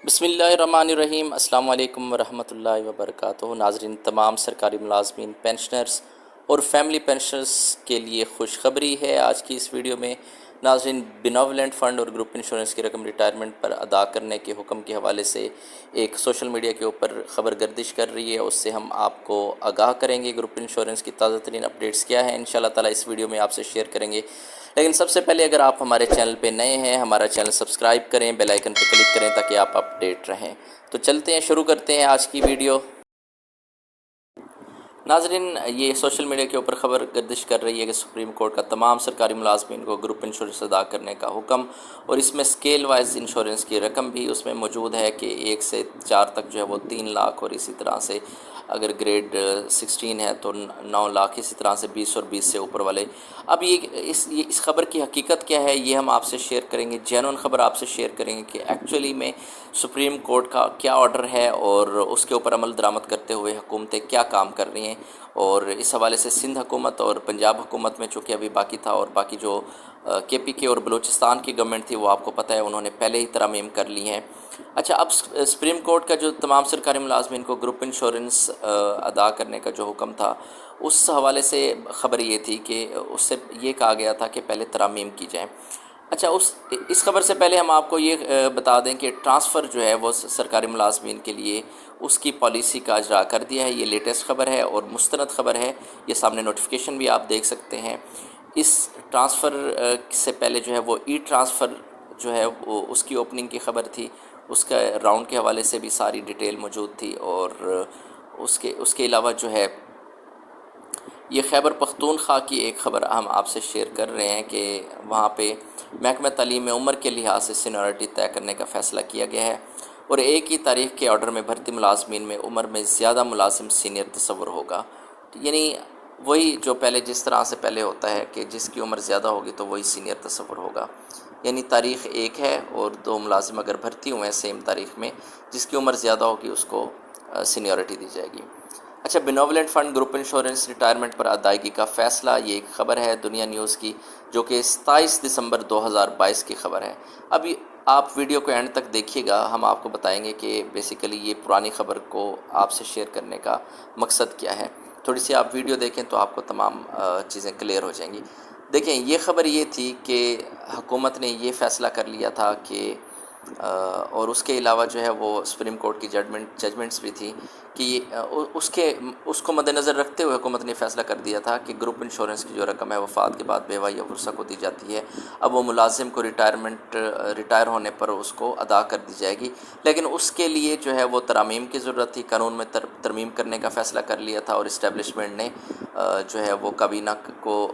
بسم اللہ الرحمن الرحیم۔ السلام علیکم ورحمۃ اللہ وبرکاتہ۔ ناظرین، تمام سرکاری ملازمین، پینشنرز اور فیملی پینشنرز کے لیے خوشخبری ہے آج کی اس ویڈیو میں۔ ناظرین، بینوولنٹ فنڈ اور گروپ انشورنس کی رقم ریٹائرمنٹ پر ادا کرنے کے حکم کے حوالے سے ایک سوشل میڈیا کے اوپر خبر گردش کر رہی ہے، اس سے ہم آپ کو آگاہ کریں گے۔ گروپ انشورنس کی تازہ ترین اپڈیٹس کیا ہیں، انشاءاللہ تعالی اس ویڈیو میں آپ سے شیئر کریں گے۔ لیکن سب سے پہلے اگر آپ ہمارے چینل پہ نئے ہیں، ہمارا چینل سبسکرائب کریں، بیل آئیکن پہ کلک کریں تاکہ آپ اپڈیٹ رہیں۔ تو چلتے ہیں، شروع کرتے ہیں آج کی ویڈیو۔ ناظرین، یہ سوشل میڈیا کے اوپر خبر گردش کر رہی ہے کہ سپریم کورٹ کا تمام سرکاری ملازمین کو گروپ انشورنس ادا کرنے کا حکم، اور اس میں سکیل وائز انشورنس کی رقم بھی اس میں موجود ہے کہ 1 سے 4 تک جو ہے وہ 3 لاکھ، اور اسی طرح سے اگر گریڈ 16 ہے تو 9 لاکھ، اسی طرح سے 20 اور 20 سے اوپر والے۔ اب یہ اس خبر کی حقیقت کیا ہے، یہ ہم آپ سے شیئر کریں گے، جینون خبر آپ سے شیئر کریں گے کہ ایکچولی میں سپریم کورٹ کا کیا آرڈر ہے اور اس کے اوپر عمل درآمد کرتے ہوئے حکومتیں کیا کام کر رہی ہیں۔ اور اس حوالے سے سندھ حکومت اور پنجاب حکومت میں چونکہ ابھی باقی تھا، اور باقی جو کے پی کے اور بلوچستان کی گورنمنٹ تھی وہ آپ کو پتہ ہے انہوں نے پہلے ہی ترامیم کر لی ہیں۔ اچھا، اب سپریم کورٹ کا جو تمام سرکاری ملازمین کو گروپ انشورنس ادا کرنے کا جو حکم تھا، اس حوالے سے خبر یہ تھی کہ اس سے یہ کہا گیا تھا کہ پہلے ترامیم کی جائیں۔ اچھا، اس خبر سے پہلے ہم آپ کو یہ بتا دیں کہ ٹرانسفر جو ہے وہ سرکاری ملازمین کے لیے اس کی پالیسی کا اجرا کر دیا ہے۔ یہ لیٹسٹ خبر ہے اور مستند خبر ہے، یہ سامنے نوٹیفیکیشن بھی آپ دیکھ سکتے ہیں۔ اس ٹرانسفر سے پہلے جو ہے وہ ای ٹرانسفر جو ہے وہ اس کی اوپننگ کی خبر تھی، اس کا راؤنڈ کے حوالے سے بھی ساری ڈیٹیل موجود تھی، اور اس کے علاوہ جو ہے یہ خیبر پختونخوا کی ایک خبر ہم آپ سے شیئر کر رہے ہیں کہ وہاں پہ محکمہ تعلیم میں عمر کے لحاظ سے سینیورٹی طے کرنے کا فیصلہ کیا گیا ہے، اور ایک ہی تاریخ کے آرڈر میں بھرتی ملازمین میں عمر میں زیادہ ملازم سینئر تصور ہوگا۔ یعنی وہی جو پہلے جس طرح سے پہلے ہوتا ہے کہ جس کی عمر زیادہ ہوگی تو وہی سینئر تصور ہوگا، یعنی تاریخ ایک ہے اور 2 ملازم اگر بھرتی ہوئے ہیں سیم تاریخ میں، جس کی عمر زیادہ ہوگی اس کو سینیورٹی دی جائے گی۔ اچھا، بینوولنٹ فنڈ گروپ انشورنس ریٹائرمنٹ پر ادائیگی کا فیصلہ، یہ ایک خبر ہے دنیا نیوز کی، جو کہ 27 دسمبر 2022 کی خبر ہے۔ ابھی آپ ویڈیو کو اینڈ تک دیکھیے گا، ہم آپ کو بتائیں گے کہ بیسیکلی یہ پرانی خبر کو آپ سے شیئر کرنے کا مقصد کیا ہے۔ تھوڑی سی آپ ویڈیو دیکھیں تو آپ کو تمام چیزیں کلیئر ہو جائیں گی۔ دیکھیں، یہ خبر یہ تھی کہ حکومت نے یہ فیصلہ کر لیا تھا کہ اور اس کے علاوہ جو ہے وہ سپریم کورٹ کی ججمنٹس بھی تھی کہ اس کو مد نظر رکھتے ہوئے حکومت نے فیصلہ کر دیا تھا کہ گروپ انشورنس کی جو رقم ہے وفات کے بعد بیوہ یا ورثہ کو دی جاتی ہے، اب وہ ملازم کو ریٹائر ہونے پر اس کو ادا کر دی جائے گی، لیکن اس کے لیے جو ہے وہ ترامیم کی ضرورت تھی۔ قانون میں ترمیم کرنے کا فیصلہ کر لیا تھا، اور اسٹیبلشمنٹ نے جو ہے وہ کابینہ کو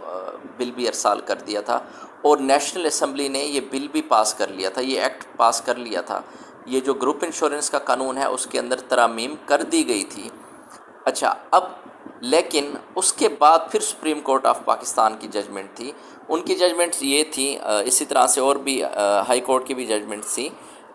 بل بھی ارسال کر دیا تھا، اور نیشنل اسمبلی نے یہ بل بھی پاس کر لیا تھا، یہ ایکٹ پاس کر لیا تھا۔ یہ جو گروپ انشورنس کا قانون ہے اس کے اندر ترامیم کر دی گئی تھی۔ اچھا، اب لیکن اس کے بعد پھر سپریم کورٹ آف پاکستان کی ججمنٹ تھی، ان کی ججمنٹس یہ تھی، اسی طرح سے اور بھی ہائی کورٹ کی بھی ججمنٹس تھی،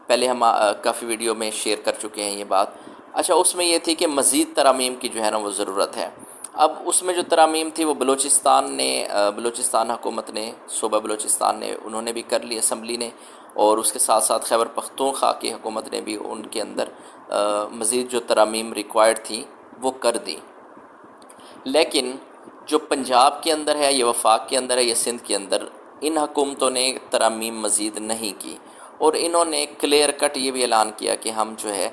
پہلے ہم کافی ویڈیو میں شیئر کر چکے ہیں یہ بات۔ اچھا، اس میں یہ تھی کہ مزید ترامیم کی جو ہے نا وہ ضرورت ہے۔ اب اس میں جو ترامیم تھی وہ بلوچستان حکومت نے، صوبہ بلوچستان نے، انہوں نے بھی کر لی، اسمبلی نے، اور اس کے ساتھ ساتھ خیبر پختونخوا کی حکومت نے بھی ان کے اندر مزید جو ترامیم ریکوائرڈ تھی وہ کر دی۔ لیکن جو پنجاب کے اندر ہے، یا وفاق کے اندر ہے، یا سندھ کے اندر، ان حکومتوں نے ترامیم مزید نہیں کی، اور انہوں نے کلیئر کٹ یہ بھی اعلان کیا کہ ہم جو ہے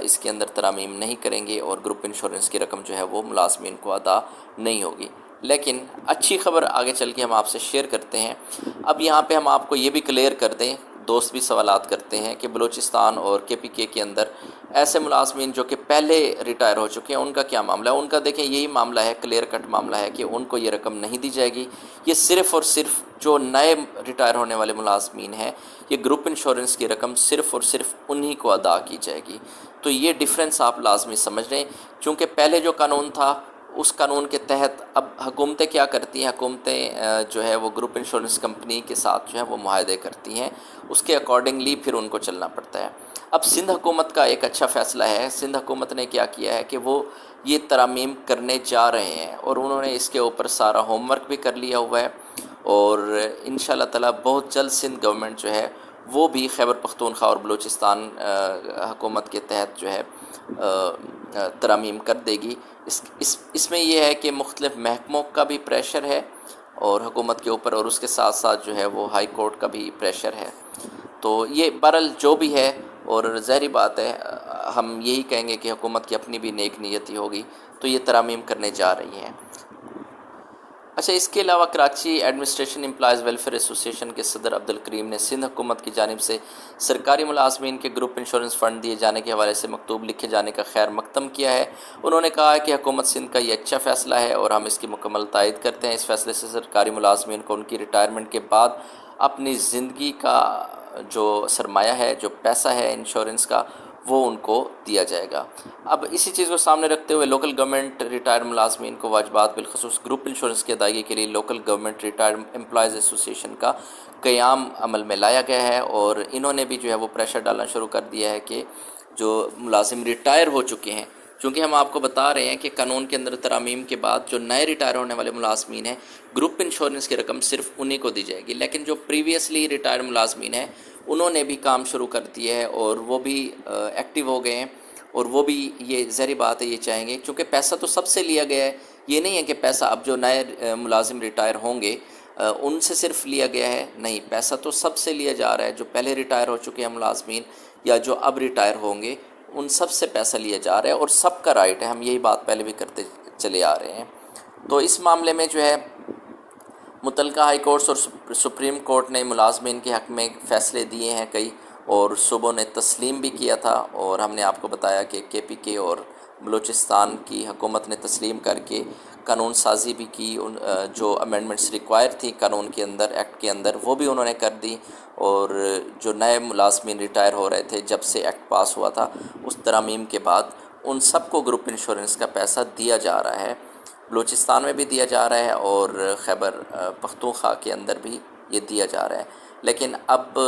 اس کے اندر ترامیم نہیں کریں گے، اور گروپ انشورنس کی رقم جو ہے وہ ملازمین کو ادا نہیں ہوگی۔ لیکن اچھی خبر آگے چل کے ہم آپ سے شیئر کرتے ہیں۔ اب یہاں پہ ہم آپ کو یہ بھی کلیئر کر دیں، دوست بھی سوالات کرتے ہیں کہ بلوچستان اور کے پی کے اندر ایسے ملازمین جو کہ پہلے ریٹائر ہو چکے ہیں، ان کا کیا معاملہ ہے؟ ان کا دیکھیں یہی معاملہ ہے، کلیئر کٹ معاملہ ہے کہ ان کو یہ رقم نہیں دی جائے گی۔ یہ صرف اور صرف جو نئے ریٹائر ہونے والے ملازمین ہیں، یہ گروپ انشورنس کی رقم صرف اور صرف انہی کو ادا کی جائے گی۔ تو یہ ڈیفرنس آپ لازمی سمجھ لیں، چونکہ پہلے جو قانون تھا اس قانون کے تحت اب حکومتیں کیا کرتی ہیں، حکومتیں جو ہے وہ گروپ انشورنس کمپنی کے ساتھ جو ہے وہ معاہدے کرتی ہیں، اس کے اکارڈنگلی پھر ان کو چلنا پڑتا ہے۔ اب سندھ حکومت کا ایک اچھا فیصلہ ہے، سندھ حکومت نے کیا کیا ہے کہ وہ یہ ترامیم کرنے جا رہے ہیں، اور انہوں نے اس کے اوپر سارا ہوم ورک بھی کر لیا ہوا ہے، اور انشاءاللہ تعالی بہت جلد سندھ گورنمنٹ جو ہے وہ بھی خیبر پختونخوا اور بلوچستان حکومت کے تحت جو ہے ترامیم کر دے گی۔ اس میں یہ ہے کہ مختلف محکموں کا بھی پریشر ہے اور حکومت کے اوپر، اور اس کے ساتھ ساتھ جو ہے وہ ہائی کورٹ کا بھی پریشر ہے۔ تو یہ بہرحال جو بھی ہے، اور ظاہری بات ہے ہم یہی کہیں گے کہ حکومت کی اپنی بھی نیک نیتی ہوگی تو یہ ترامیم کرنے جا رہی ہیں۔ اچھا، اس کے علاوہ کراچی ایڈمنسٹریشن امپلائیز ویلفیئر ایسوسی ایشن کے صدر عبدالکریم نے سندھ حکومت کی جانب سے سرکاری ملازمین کے گروپ انشورنس فنڈ دیے جانے کے حوالے سے مکتوب لکھے جانے کا خیر مقدم کیا ہے۔ انہوں نے کہا ہے کہ حکومت سندھ کا یہ اچھا فیصلہ ہے اور ہم اس کی مکمل تائید کرتے ہیں۔ اس فیصلے سے سرکاری ملازمین کو ان کی ریٹائرمنٹ کے بعد اپنی زندگی کا جو سرمایہ ہے، جو پیسہ ہے انشورنس کا، وہ ان کو دیا جائے گا۔ اب اسی چیز کو سامنے رکھتے ہوئے لوکل گورنمنٹ ریٹائرڈ ملازمین کو واجبات بالخصوص گروپ انشورنس کی ادائیگی کے لیے لوکل گورنمنٹ ریٹائرڈ امپلائیز ایسوسی ایشن کا قیام عمل میں لایا گیا ہے، اور انہوں نے بھی جو ہے وہ پریشر ڈالنا شروع کر دیا ہے کہ جو ملازم ریٹائر ہو چکے ہیں، چونکہ ہم آپ کو بتا رہے ہیں کہ قانون کے اندر ترامیم کے بعد جو نئے ریٹائر ہونے والے ملازمین ہیں، گروپ انشورنس کی رقم صرف انہی کو دی جائے گی، لیکن جو پریویسلی ریٹائر ملازمین ہیں انہوں نے بھی کام شروع کر دیا ہے اور وہ بھی ایکٹیو ہو گئے ہیں، اور وہ بھی یہ ظاہری بات ہے یہ چاہیں گے، کیونکہ پیسہ تو سب سے لیا گیا ہے۔ یہ نہیں ہے کہ پیسہ اب جو نئے ملازم ریٹائر ہوں گے ان سے صرف لیا گیا ہے، نہیں، پیسہ تو سب سے لیا جا رہا ہے۔ جو پہلے ریٹائر ہو چکے ہیں ملازمین یا جو اب ریٹائر ہوں گے ان سب سے پیسہ لیا جا رہا ہے، اور سب کا رائٹ ہے، ہم یہی بات پہلے بھی کرتے چلے آ رہے ہیں۔ تو اس معاملے میں جو ہے متعلقہ ہائی کورٹس اور سپریم کورٹ نے ملازمین کے حق میں فیصلے دیے ہیں کئی، اور صوبوں نے تسلیم بھی کیا تھا، اور ہم نے آپ کو بتایا کہ کے پی کے اور بلوچستان کی حکومت نے تسلیم کر کے قانون سازی بھی کی، جو امینڈمنٹس ریکوائر تھی قانون کے اندر، ایکٹ کے اندر، وہ بھی انہوں نے کر دی، اور جو نئے ملازمین ریٹائر ہو رہے تھے جب سے ایکٹ پاس ہوا تھا اس ترامیم کے بعد، ان سب کو گروپ انشورنس کا پیسہ دیا جا رہا ہے۔ بلوچستان میں بھی دیا جا رہا ہے اور خیبر پختونخوا کے اندر بھی یہ دیا جا رہا ہے۔ لیکن اب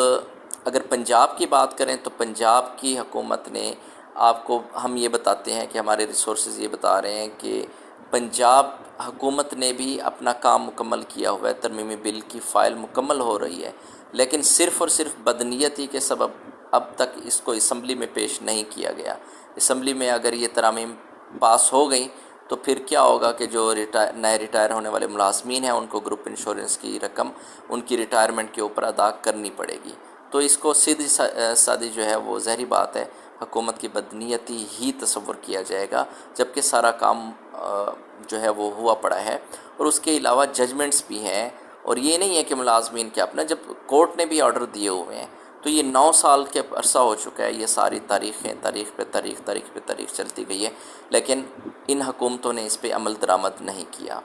اگر پنجاب کی بات کریں تو پنجاب کی حکومت نے، آپ کو ہم یہ بتاتے ہیں کہ ہمارے ریسورسز یہ بتا رہے ہیں کہ پنجاب حکومت نے بھی اپنا کام مکمل کیا ہوا ہے، ترمیمی بل کی فائل مکمل ہو رہی ہے، لیکن صرف اور صرف بدنیتی کے سبب اب تک اس کو اسمبلی میں پیش نہیں کیا گیا۔ اسمبلی میں اگر یہ ترامیم پاس ہو گئی تو پھر کیا ہوگا کہ جو نئے ریٹائر ہونے والے ملازمین ہیں ان کو گروپ انشورنس کی رقم ان کی ریٹائرمنٹ کے اوپر ادا کرنی پڑے گی۔ تو اس کو سیدھی سادی جو ہے وہ ظاہری بات ہے حکومت کی بدنیتی ہی تصور کیا جائے گا، جبکہ سارا کام جو ہے وہ ہوا پڑا ہے، اور اس کے علاوہ ججمنٹس بھی ہیں، اور یہ نہیں ہے کہ ملازمین کے اپنا، جب کورٹ نے بھی آرڈر دیے ہوئے ہیں تو یہ 9 سال کے عرصہ ہو چکا ہے، یہ ساری تاریخیں تاریخ پہ تاریخ چلتی گئی ہے، لیکن ان حکومتوں نے اس پہ عمل درآمد نہیں کیا۔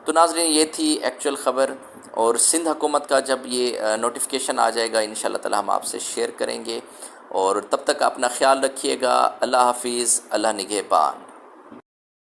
تو ناظرین، یہ تھی ایکچوئل خبر، اور سندھ حکومت کا جب یہ نوٹیفیکیشن آ جائے گا انشاءاللہ تعالی ہم آپ سے شیئر کریں گے، اور تب تک اپنا خیال رکھیے گا۔ اللہ حافظ، اللہ نگہبان۔